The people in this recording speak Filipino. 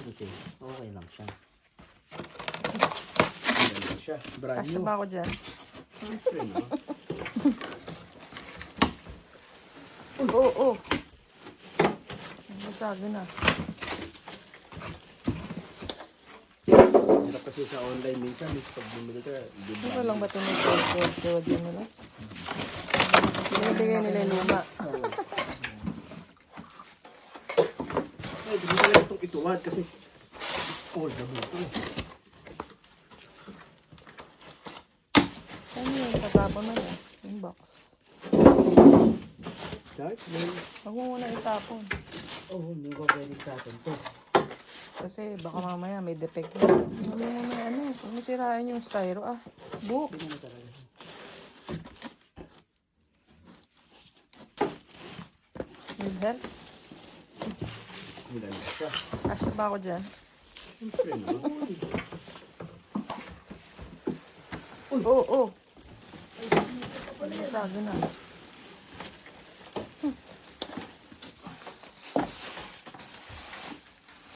Okay, okay lang siya. Ganun siya. Brand Kasya new. ba ako dyan? Siyempre, no? Oo. Basagin na. Hirap kasi sa online minsan, pag bumili ka, Ano lang ba ito may cold yun nila? Binibigay nila yung luma. Ay, hindi talaga itong ituwad kasi cold na buto. Saan yun? Tatapon na yun. Yung box. Dark, man. Huwag mo muna itapon. Oh, hindi ko pwedeng sa atin to. Kasi baka mamaya may defect yun. Huwag mo muna huwag mo sirain yung styro Book. Hindi na talaga. Need help? Hindi na siya. Kasya ba ako dyan? Siyempre, no? Oo. Basagin na.